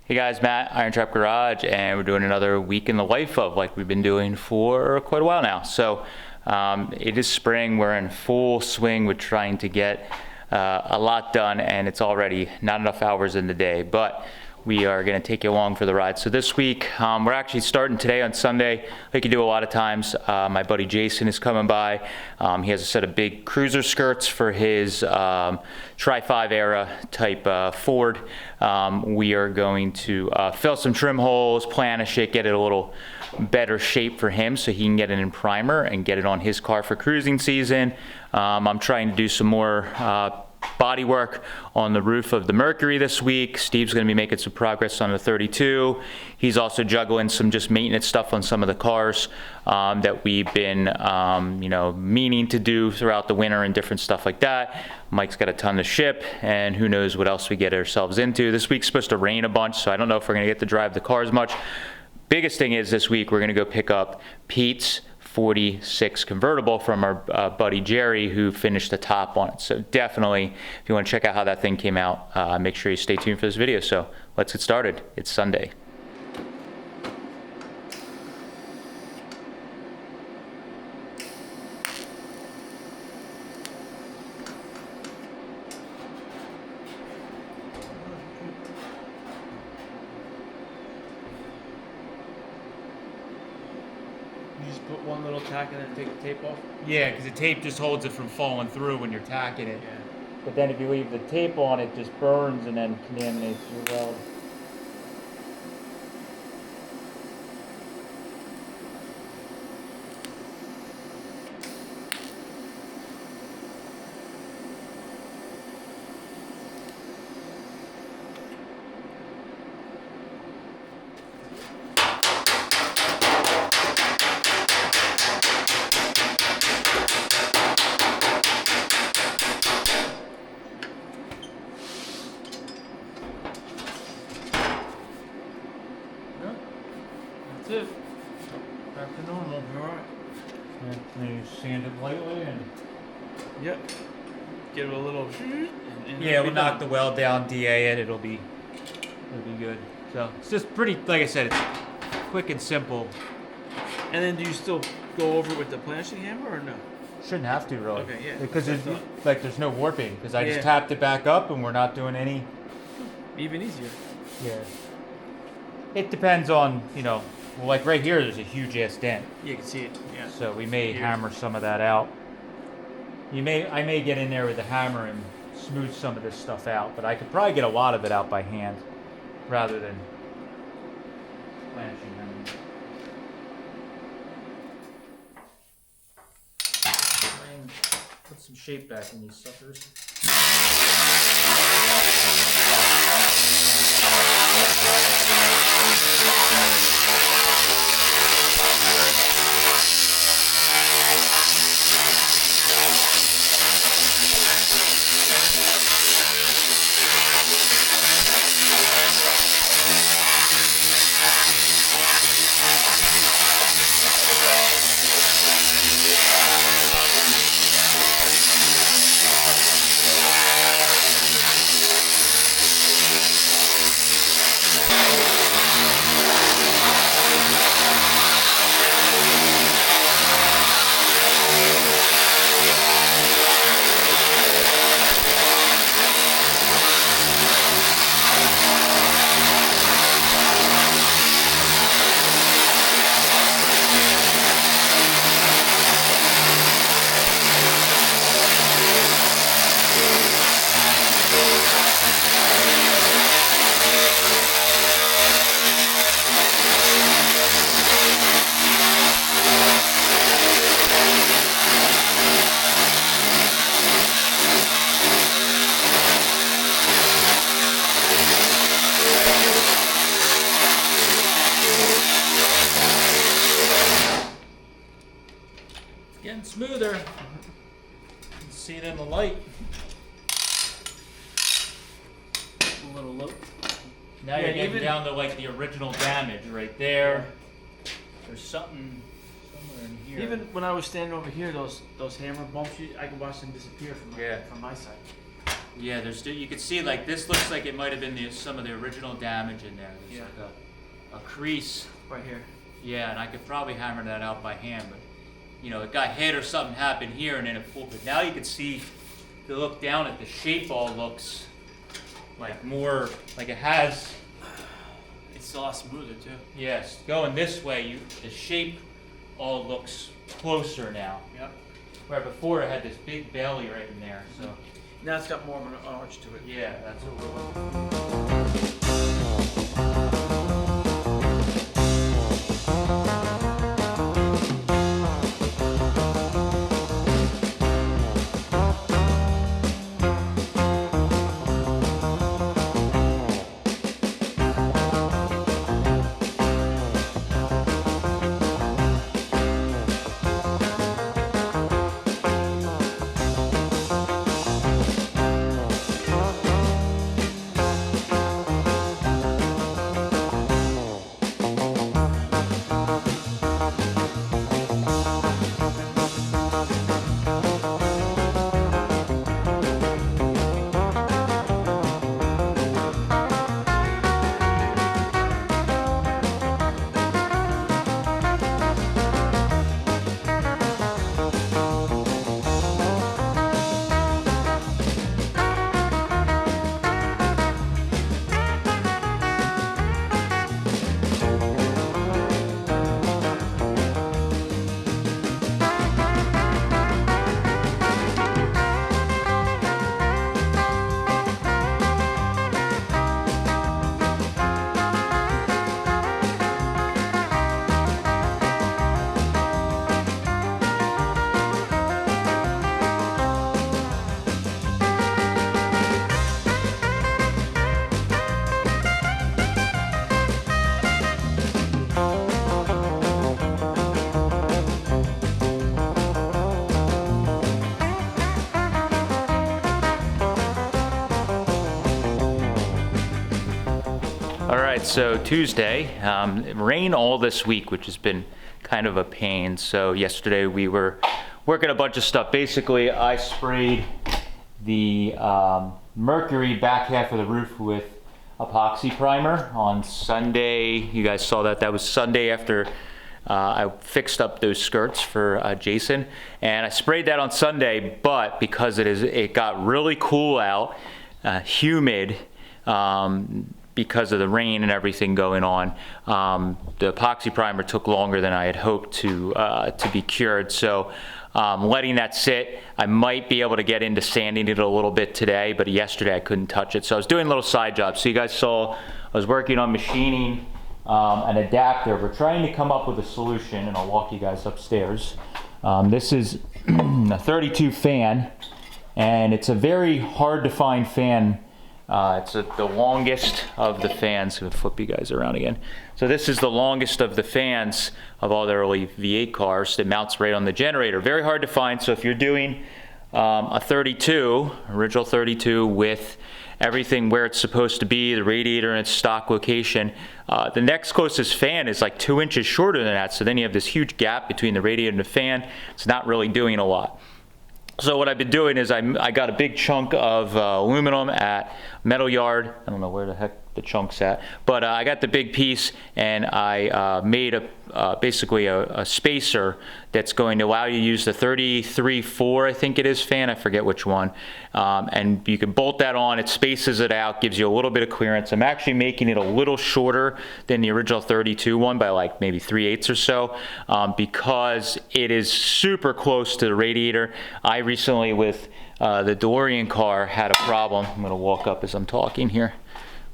Hey guys, Matt, IronTrap Garage, and we're doing another week in the life of, like we've been doing for quite a while now. So it is spring, we're in full swing with trying to get a lot done, and it's already not enough hours in the day, but we are going to take you along for the ride. So this week, we're actually starting today on Sunday, like you do a lot of times. My buddy Jason is coming by. He has a set of big cruiser skirts for his Tri-5 era type Ford. We are going to fill some trim holes, planish it, get it a little better shape for him so he can get it in primer and get it on his car for cruising season. I'm trying to do some more body work on the roof of the Mercury this week. Steve's going to be making some progress on the 32. He's also juggling some just maintenance stuff on some of the cars that we've been meaning to do throughout the winter and different stuff like that. Mike's got a ton to ship, and who knows what else we get ourselves into. This week's supposed to rain a bunch, so I don't know if we're going to get to drive the cars much. Biggest thing is this week we're going to go pick up Pete's 46 convertible from our buddy Jerry, who finished the top on it. So definitely, if you want to check out how that thing came out, make sure you stay tuned for this video. So let's get started. It's Sunday. You just put one little tack and then take the tape off? Yeah, because the tape just holds it from falling through when you're tacking it. Yeah. But then if you leave the tape on, it just burns and then contaminates your weld. That's it. Back to normal. Alright. And then you sand it lightly and... Yep. Give it a little... And yeah, we'll knock the weld down, DA it, it'll be good. So it's just pretty, like I said, it's quick and simple. And then do you still go over it with the planishing hammer or no? Shouldn't have to really. Okay, yeah. Because there's no warping, because I Yeah. just tapped it back up and we're not doing any. Even easier. Yeah. It depends on, well, like right here there's a huge ass dent. Yeah, you can see it. Yeah. So we may Here. hammer some of that out. I may get in there with a hammer and smooth some of this stuff out, but I could probably get a lot of it out by hand rather than planishing hammer. Try and put some shape back in these suckers. Getting smoother. You can see it in the light. A little low. Now you're getting down to like the original damage right there. There's something somewhere in here. Even when I was standing over here, those hammer bumps, I could watch them disappear from my side. Yeah, you can see like this looks like it might have been some of the original damage in there. There's like a crease. Right here. Yeah, and I could probably hammer that out by hand, but you know, it got hit or something happened here and then it pulled. But now you can see, if you look down at the shape all looks like more, like it has. It's a lot smoother too. Yes, going this way, the shape all looks closer now. Yep. Where before it had this big belly right in there, so. Now it's got more of an arch to it. Yeah, that's what we're looking for. All right, so Tuesday, rain all this week, which has been kind of a pain. So yesterday we were working a bunch of stuff. Basically, I sprayed the Mercury back half of the roof with epoxy primer on Sunday. You guys saw that. That was Sunday after I fixed up those skirts for Jason. And I sprayed that on Sunday, but because it got really cool out, humid, because of the rain and everything going on, the epoxy primer took longer than I had hoped to be cured. So letting that sit, I might be able to get into sanding it a little bit today, but yesterday I couldn't touch it. So I was doing little side jobs. So you guys saw I was working on machining an adapter. We're trying to come up with a solution, and I'll walk you guys upstairs. This is a 32 fan, and it's a very hard to find fan. It's the longest of the fans. I'm gonna flip you guys around again. So this is the longest of the fans of all the early V8 cars. It mounts right on the generator. Very hard to find. So if you're doing a 32, original 32 with everything where it's supposed to be, the radiator in its stock location, the next closest fan is like 2 inches shorter than that. So then you have this huge gap between the radiator and the fan. It's not really doing a lot. So what I've been doing is I got a big chunk of aluminum at Metal Yard. I don't know where the heck the chunk's at, but I got the big piece, and I made basically a spacer that's going to allow you to use the 33.4, I think it is, fan. I forget which one. And you can bolt that on. It spaces it out, gives you a little bit of clearance. I'm actually making it a little shorter than the original 32 one by like maybe 3/8 or so, because it is super close to the radiator. I recently, with the DeLorean car, had a problem. I'm going to walk up as I'm talking here.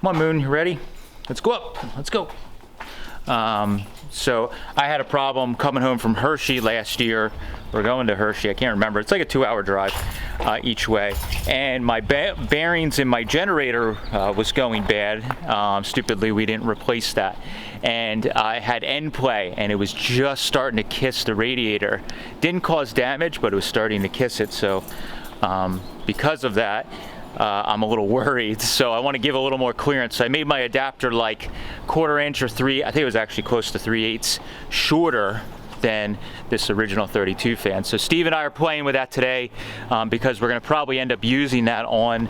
Come on, Moon, you ready? Let's go up. Let's go. So I had a problem coming home from Hershey last year. We're going to Hershey. I can't remember. It's like a 2-hour drive each way. And my bearings in my generator was going bad. Stupidly, we didn't replace that. And I had end play, and it was just starting to kiss the radiator. Didn't cause damage, but it was starting to kiss it. So because of that, I'm a little worried, so I want to give a little more clearance. So I made my adapter like 1/4 inch or 3, I think it was actually close to 3/8 shorter than this original 32 fan. So Steve and I are playing with that today, because we're going to probably end up using that on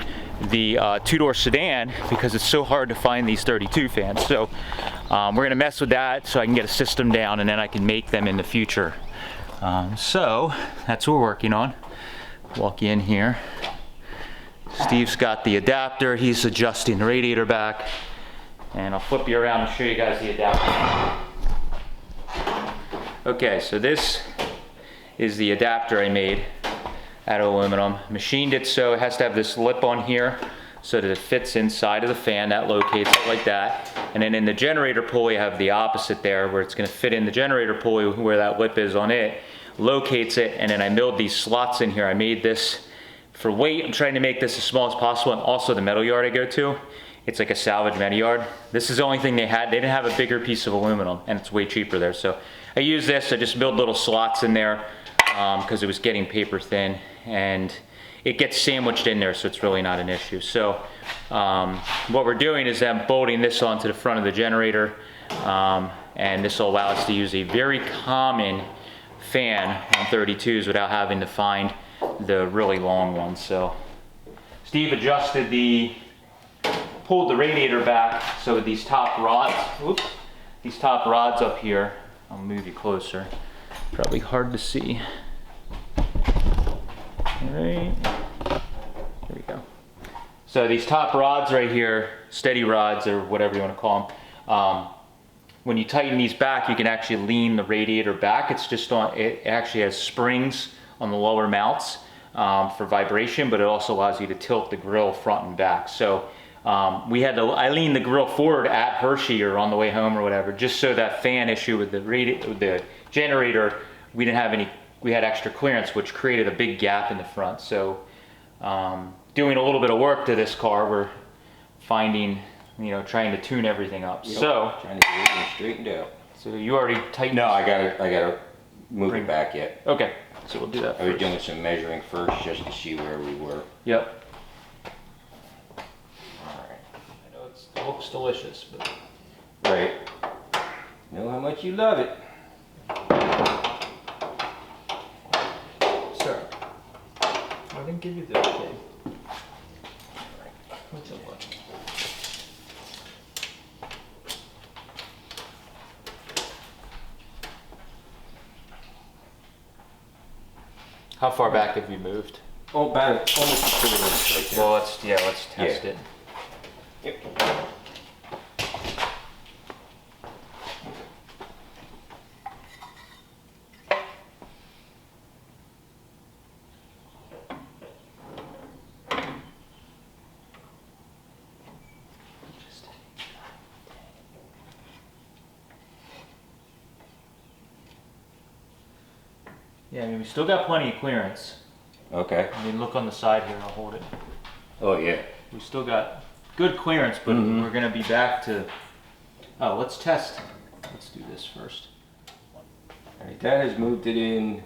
the two-door sedan because it's so hard to find these 32 fans. So we're gonna mess with that so I can get a system down, and then I can make them in the future. So that's what we're working on. Walk you in here. Steve's got the adapter. He's adjusting the radiator back. And I'll flip you around and show you guys the adapter. Okay, so this is the adapter I made out of aluminum. Machined it so it has to have this lip on here so that it fits inside of the fan. That locates it like that. And then in the generator pulley, I have the opposite there where it's gonna fit in the generator pulley where that lip is on it, locates it, and then I milled these slots in here. I made this for weight. I'm trying to make this as small as possible, and also the metal yard I go to, it's like a salvage metal yard. This is the only thing they had. They didn't have a bigger piece of aluminum, and it's way cheaper there. So I use this. I just build little slots in there because it was getting paper thin, and it gets sandwiched in there, so it's really not an issue. So what we're doing is I'm bolting this onto the front of the generator, and this will allow us to use a very common fan on 32s without having to find the really long ones. So Steve pulled the radiator back, so with these top rods, these top rods up here, I'll move you closer, probably hard to see. All right, here we go. So these top rods right here, steady rods or whatever you want to call them, when you tighten these back, you can actually lean the radiator back. It actually has springs on the lower mounts for vibration, but it also allows you to tilt the grill front and back. So I leaned the grill forward at Hershey or on the way home or whatever, just so that fan issue with the generator, we had extra clearance, which created a big gap in the front. So doing a little bit of work to this car, we're finding, trying to tune everything up. Yep. So trying to get it straightened out. So you already tightened. No, I gotta move it back yet. Okay, so we'll do that. I was doing some measuring first just to see where we were. Yep. Alright. I know it looks delicious, but. Right. Know how much you love it. Sir, I didn't give you the okay. What's it look? How far back have you moved? Oh, about almost 2 minutes right there. Well, let's test it. Yep. Yeah, I mean, we still got plenty of clearance. Okay. I mean, look on the side here, I'll hold it. Oh, yeah. We still got good clearance, but we're gonna be back to, let's test. Let's do this first. All right, that's moved it in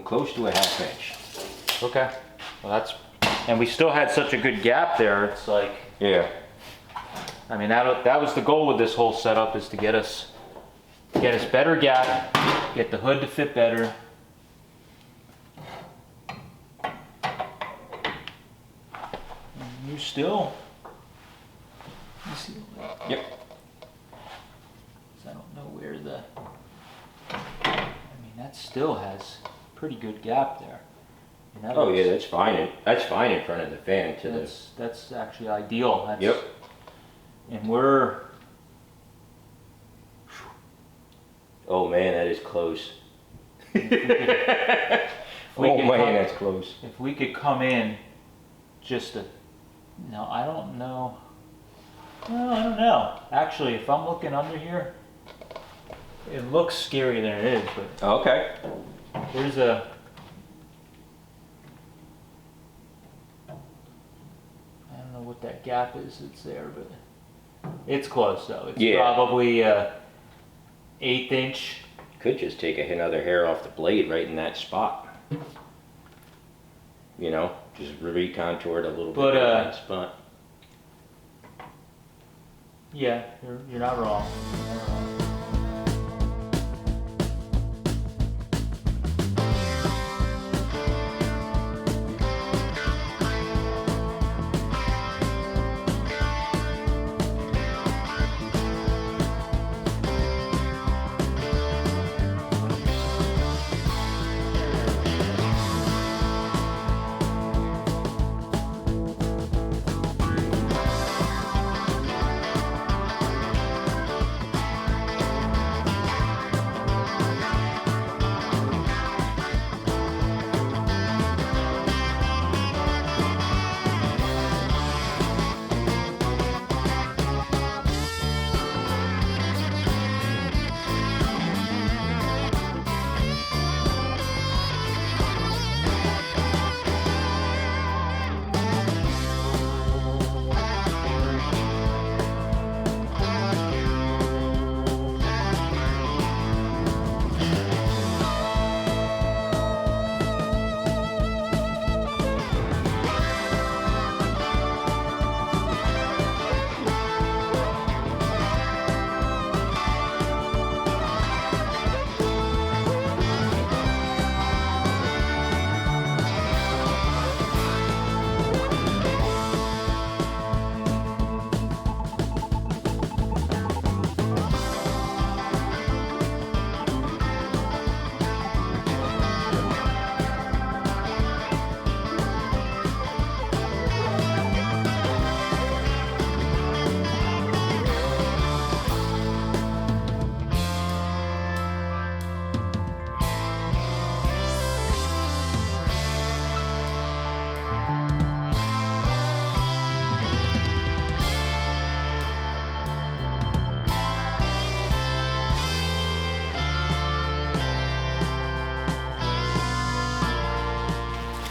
close to a ½ inch. Okay. Well, and we still had such a good gap there, it's like, Yeah. I mean, that was the goal with this whole setup, is to get us better gap, get the hood to fit better. And you still, you see, Yep. I don't know where I mean, that still has pretty good gap there. And that Oh, looks- yeah, that's fine. That's fine in front of the fan to the. That's actually ideal. Yep. And we're, Oh man, that is close. we Oh could man, come- that's close. if we could come in just no, I don't know. Well, I don't know. Actually, if I'm looking under here, it looks scarier than it is, but Okay. there's a, I don't know what that gap is that's there, but it's close though. It's Yeah. probably 1/8 inch. Could just take another hair off the blade right in that spot. You know, just recontour it a little But, bit in that spot. Yeah, you're not wrong. You're not wrong.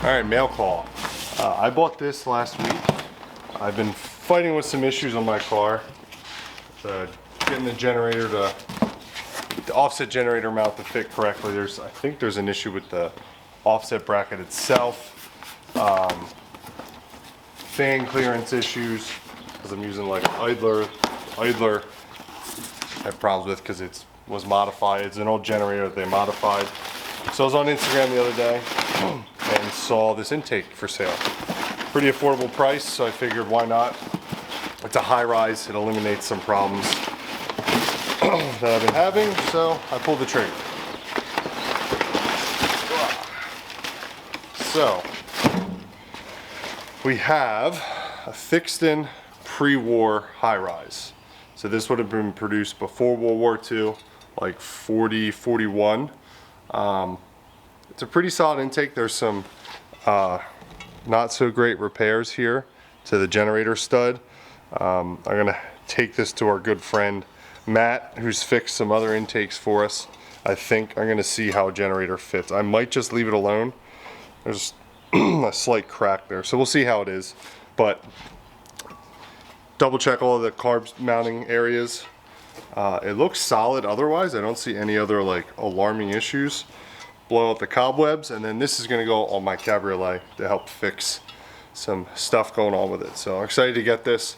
All right, mail call. I bought this last week. I've been fighting with some issues on my car. Getting the generator the offset generator mount to fit correctly. I think there's an issue with the offset bracket itself. Fan clearance issues because I'm using like idler. I have problems with because it was modified. It's an old generator that they modified. So I was on Instagram the other day and saw this intake for sale. Pretty affordable price, so I figured why not? It's a high rise, it eliminates some problems that I've been having, so I pulled the trigger. So, we have a fixed-in pre-war high rise. So this would have been produced before World War II, like 40, 41. It's a pretty solid intake. There's some not so great repairs here to the generator stud. I'm gonna take this to our good friend Matt, who's fixed some other intakes for us. I think I'm gonna see how a generator fits. I might just leave it alone. There's a slight crack there, so we'll see how it is. But double check all of the carb mounting areas. It looks solid otherwise. I don't see any other like alarming issues. Blow out the cobwebs, and then this is gonna go on my cabriolet to help fix some stuff going on with it. So I'm excited to get this.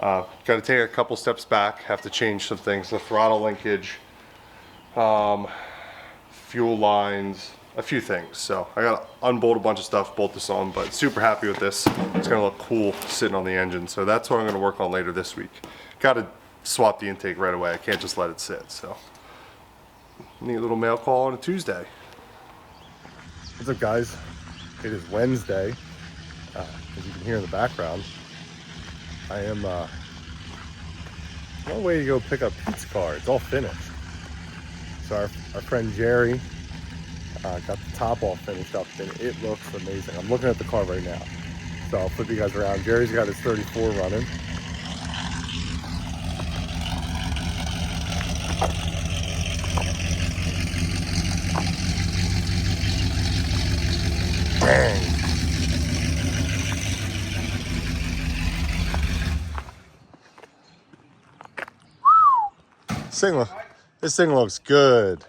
Got to take a couple steps back, have to change some things, the throttle linkage, fuel lines, a few things. So I got to unbolt a bunch of stuff, bolt this on, but super happy with this. It's going to look cool sitting on the engine. So that's what I'm going to work on later this week. Got to swap the intake right away. I can't just let it sit. So neat little mail call on a Tuesday. What's up, guys? It is Wednesday. As you can hear in the background, I am on my way to go pick up Pete's car. It's all finished. So our friend Jerry got the top all finished up, and it looks amazing. I'm looking at the car right now, so I'll flip you guys around. Jerry's got his 34 running. Dang. This thing looks good.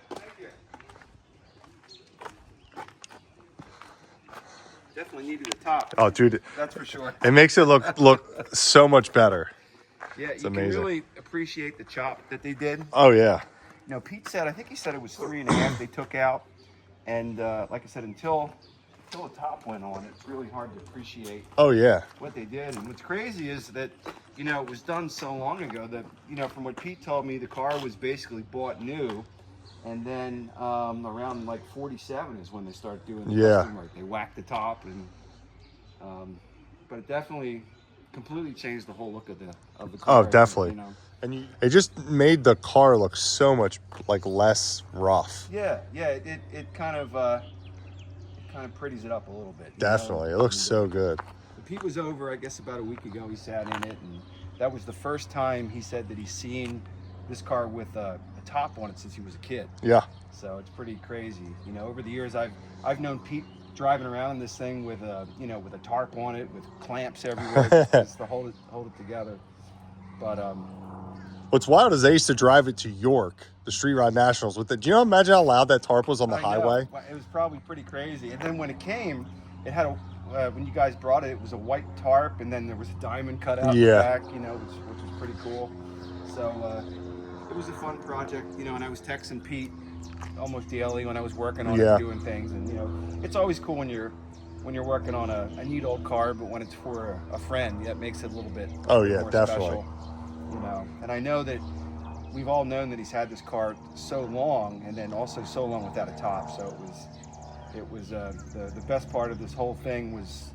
Definitely needed a top. Oh, dude, That's for sure. it makes it look so much better. Yeah, It's you amazing. can really appreciate the chop that they did. Oh yeah. You know, Pete said, I think he said it was 3.5 they took out, and like I said, until the top went on, it's really hard to appreciate Oh yeah. what they did. And what's crazy is that, you know, it was done so long ago that, you know, from what Pete told me, the car was basically bought new, and then around like 47 is when they start doing the custom work. They whack the top, and but it definitely completely changed the whole look of the car. Oh, definitely. You know? And it just made the car look so much like less rough. Yeah, it kind of pretties it up a little bit. Definitely, it looks so good. Pete was over, I guess, about a week ago. He sat in it, and that was the first time he said that he's seen this car with a top on it since he was a kid. Yeah. So it's pretty crazy. You know, over the years, I've known Pete driving around in this thing with a tarp on it, with clamps everywhere, just to hold it together. But What's wild is they used to drive it to York, the Street Rod Nationals with it. Do you know, imagine how loud that tarp was on the I know. highway? It was probably pretty crazy. And then when it came, it had when you guys brought it, it was a white tarp, and then there was a diamond cut out in the back, you know, which was pretty cool. So it was a fun project, you know, and I was texting Pete almost daily when I was working on it, doing things. And, you know, it's always cool when you're working on a neat old car, but when it's for a friend, that makes it a little bit more definitely. special, you know. And I know that we've all known that he's had this car so long, and then also so long without a top. So it was the best part of this whole thing was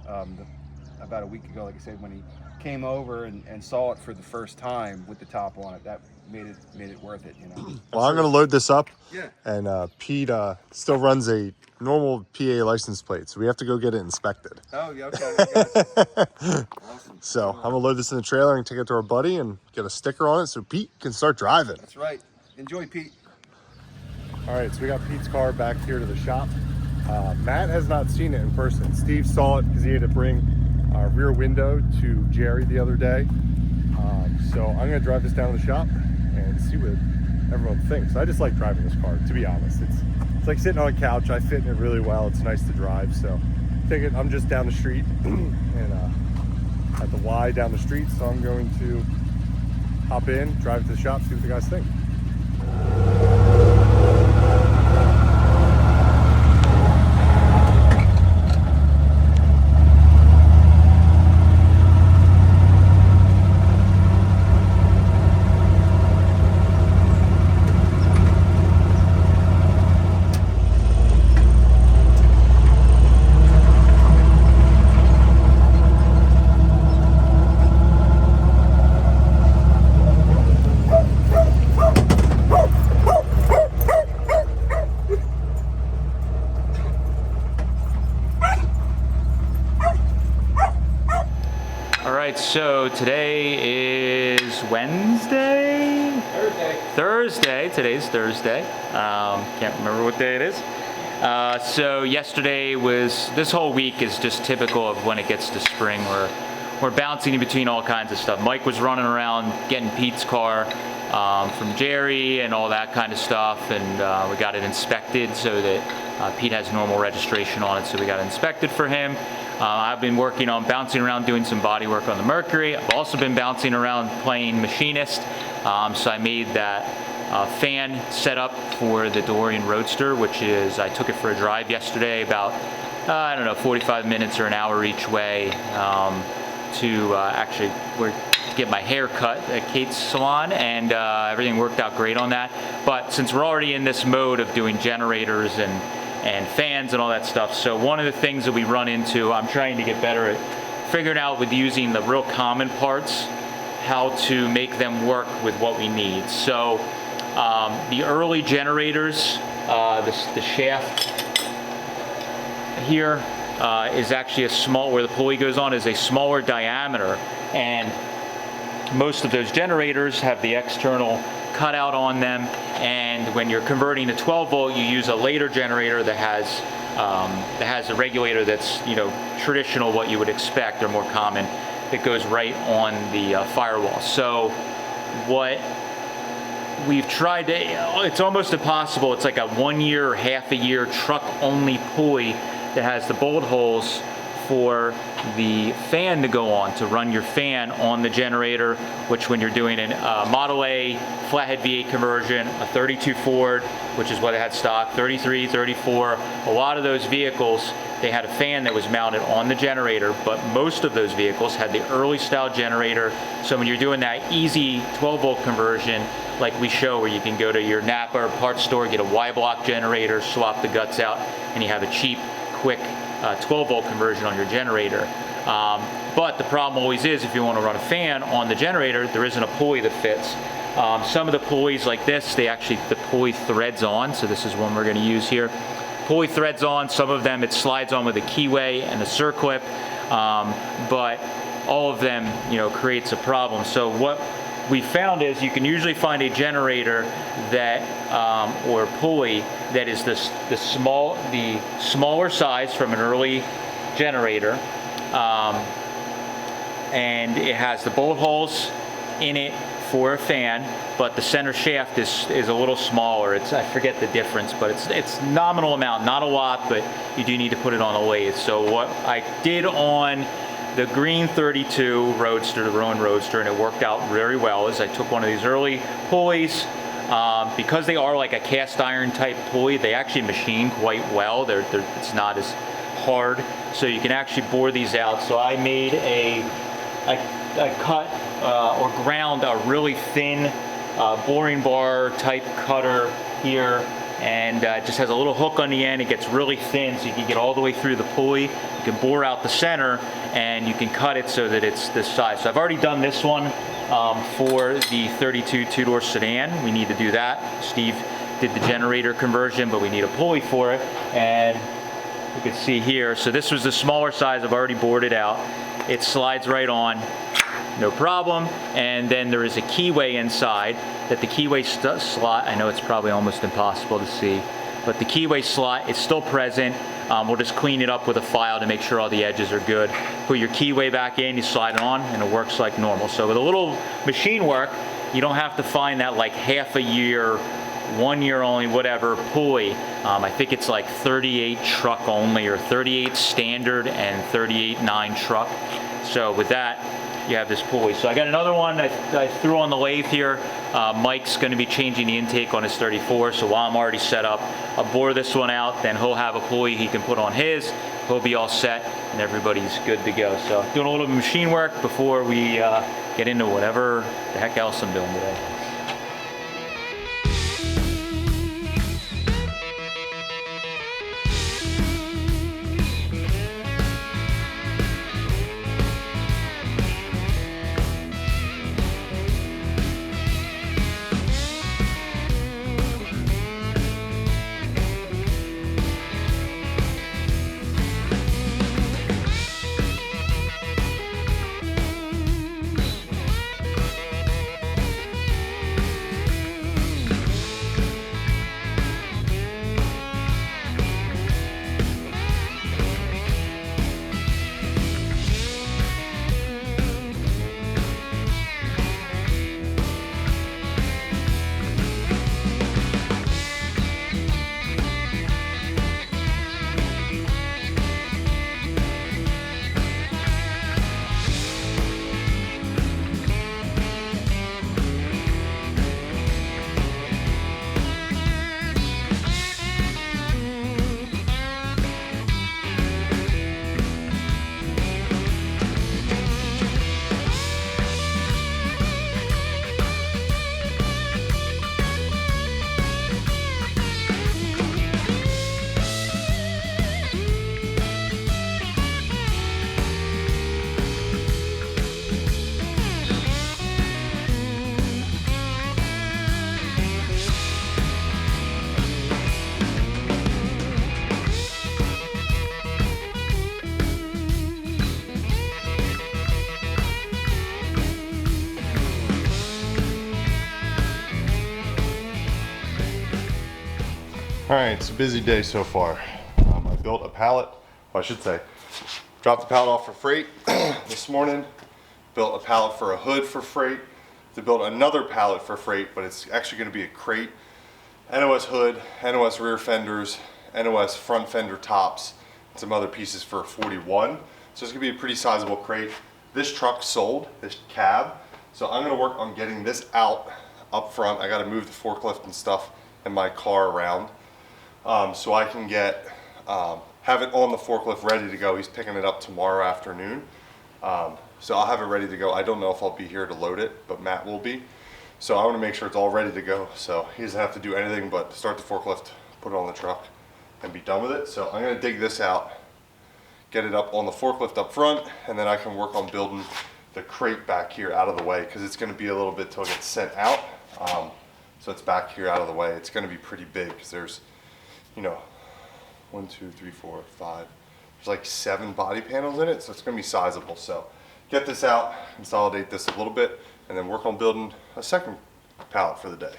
about a week ago, like I said, when he came over and saw it for the first time with the top on it. That made it worth it, you know. Well, I'm going to load this up. Yeah. And Pete still runs a normal PA license plate, so we have to go get it inspected. Oh, yeah, okay. Gotcha. Awesome. So I'm going to load this in the trailer and take it to our buddy and get a sticker on it so Pete can start driving. That's right. Enjoy, Pete. All right, so we got Pete's car back here to the shop. Matt has not seen it in person. Steve saw it because he had to bring our rear window to Jerry the other day. So I'm gonna drive this down to the shop and see what everyone thinks. I just like driving this car, to be honest. It's like sitting on a couch. I fit in it really well. It's nice to drive. So I'm just down the street and at the Y down the street. So I'm going to hop in, drive to the shop, see what the guys think. So today is Wednesday? Thursday. Today's Thursday. Can't remember what day it is. So yesterday this whole week is just typical of when it gets to spring. We're bouncing in between all kinds of stuff. Mike was running around getting Pete's car from Jerry and all that kind of stuff, and we got it inspected so that Pete has normal registration on it, so we got it inspected for him. I've been working on bouncing around doing some body work on the Mercury. I've also been bouncing around playing machinist. So I made that fan set up for the DeLorean Roadster, which is, I took it for a drive yesterday about, I don't know, 45 minutes or an hour each way to actually get my hair cut at Kate's salon, and everything worked out great on that. But since we're already in this mode of doing generators and fans and all that stuff, so one of the things that we run into, I'm trying to get better at figuring out with using the real common parts, how to make them work with what we need. So the early generators, the shaft here is actually a small, where the pulley goes on, is a smaller diameter, and most of those generators have the external cutout on them, and when you're converting to 12 volt, you use a later generator that has a regulator that's, you know, traditional, what you would expect or more common, that goes right on the firewall. So what we've tried to, it's almost impossible. It's like a 1 year or half a year truck only pulley that has the bolt holes for the fan to go on, to run your fan on the generator, which when you're doing a Model A flathead V8 conversion, a 32 Ford, which is what it had stock, 33, 34, a lot of those vehicles, they had a fan that was mounted on the generator, but most of those vehicles had the early style generator. So when you're doing that easy 12 volt conversion, like we show, where you can go to your Napa or parts store, get a Y-block generator, swap the guts out, and you have a cheap, quick 12 volt conversion on your generator. But the problem always is, if you want to run a fan on the generator, there isn't a pulley that fits. Some of the pulleys like this, the pulley threads on, so this is one we're going to use here. Pulley threads on, some of them it slides on with a keyway and a circlip, but all of them, you know, creates a problem. So what we found is you can usually find a generator that, or pulley that is the smaller size from an early generator, and it has the bolt holes in it for a fan, but the center shaft is a little smaller. I forget the difference, but it's nominal amount, not a lot, but you do need to put it on a lathe. So what I did on the green 32 Roadster, the Rowan Roadster, and it worked out very well, is I took one of these early pulleys. Because they are like a cast iron type pulley, they actually machine quite well. It's not as hard, so you can actually bore these out. So I made I cut or ground a really thin boring bar type cutter here, and it just has a little hook on the end. It gets really thin, so you can get all the way through the pulley. You can bore out the center, and you can cut it so that it's this size. So I've already done this one for the 32 two-door sedan. We need to do that. Steve did the generator conversion, but we need a pulley for it, and you can see here. So this was the smaller size. I've already bored it out. It slides right on, no problem. And then there is a keyway inside that the keyway slot, I know it's probably almost impossible to see, but the keyway slot is still present. We'll just clean it up with a file to make sure all the edges are good. Put your keyway back in, you slide it on, and it works like normal. So with a little machine work, you don't have to find that like half a year, 1 year only, whatever, pulley. I think it's like 38 truck only, or 38 standard and 38.9 truck. So with that, you have this pulley. So I got another one that I threw on the lathe here. Mike's going to be changing the intake on his 34, so while I'm already set up, I'll bore this one out, then he'll have a pulley he can put on his, he'll be all set, and everybody's good to go. So doing a little bit of machine work before we get into whatever the heck else I'm doing today. All right, it's a busy day so far. I built a pallet, well, I should say, dropped the pallet off for freight this morning, built a pallet for a hood for freight, to build another pallet for freight, but it's actually gonna be a crate, NOS hood, NOS rear fenders, NOS front fender tops, and some other pieces for 41. So it's gonna be a pretty sizable crate. This truck sold, this cab, so I'm gonna work on getting this out up front. I gotta move the forklift and stuff in my car around. So I can get, have it on the forklift ready to go. He's picking it up tomorrow afternoon. So I'll have it ready to go. I don't know if I'll be here to load it, but Matt will be. So I want to make sure it's all ready to go. So he doesn't have to do anything but start the forklift, put it on the truck, and be done with it. So I'm going to dig this out, get it up on the forklift up front, and then I can work on building the crate back here out of the way, because it's going to be a little bit till it gets sent out. So it's back here out of the way. It's going to be pretty big, because there's, you know, 1, 2, 3, 4, 5. There's like 7 body panels in it, so it's gonna be sizable. So get this out, consolidate this a little bit, and then work on building a second pallet for the day.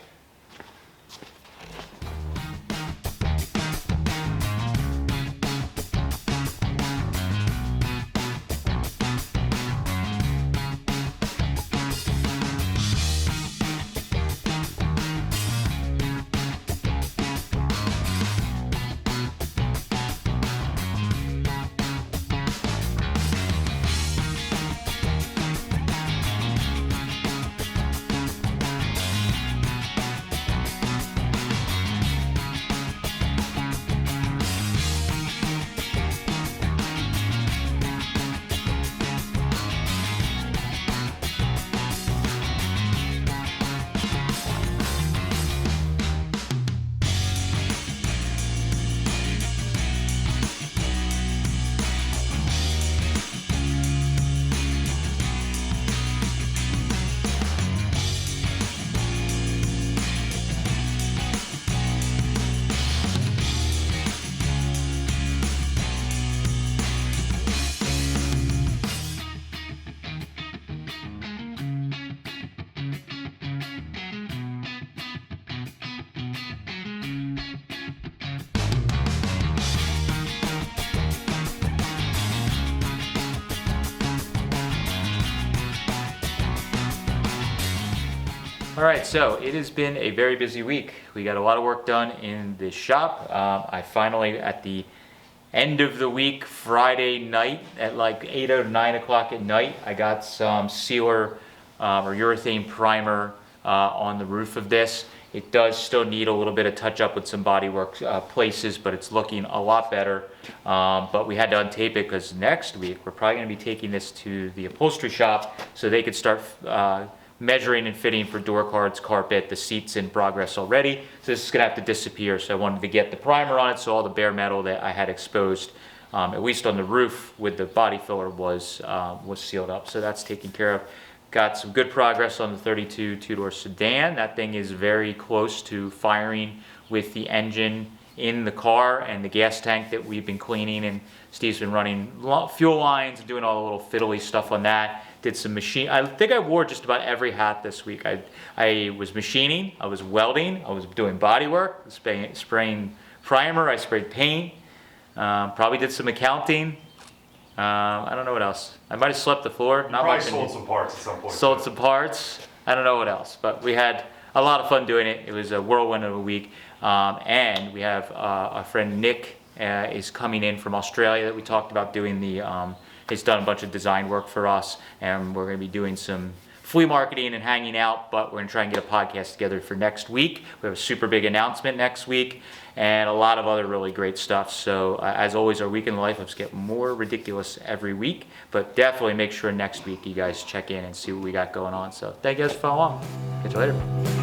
All right, so it has been a very busy week. We got a lot of work done in the shop. I finally, at the end of the week, Friday night at like 8 or 9 o'clock at night, I got some sealer or urethane primer on the roof of this. It does still need a little bit of touch up with some bodywork places, but it's looking a lot better. But we had to untape it because next week we're probably going to be taking this to the upholstery shop so they could start measuring and fitting for door cards, carpet. The seat's in progress already, so this is gonna have to disappear. So I wanted to get the primer on it so all the bare metal that I had exposed, at least on the roof with the body filler, was sealed up. So that's taken care of. Got some good progress on the 32 two-door sedan. That thing is very close to firing with the engine in the car and the gas tank that we've been cleaning, and Steve's been running fuel lines and doing all the little fiddly stuff on that. Did some machine. I think I wore just about every hat this week. I was machining, I was welding, I was doing body work, spraying primer, I sprayed paint, probably did some accounting. I don't know what else. I might have swept the floor. Not Probably much. sold some parts at some point. Sold some parts. I don't know what else, but we had a lot of fun doing it. It was a whirlwind of a week. And we have our friend Nick is coming in from Australia that we talked about doing the, he's done a bunch of design work for us, and we're going to be doing some flea marketing and hanging out, but we're going to try and get a podcast together for next week. We have a super big announcement next week and a lot of other really great stuff. So as always, our Week in the Life Ups get more ridiculous every week, but definitely make sure next week you guys check in and see what we got going on. So thank you guys for following along. Catch you later.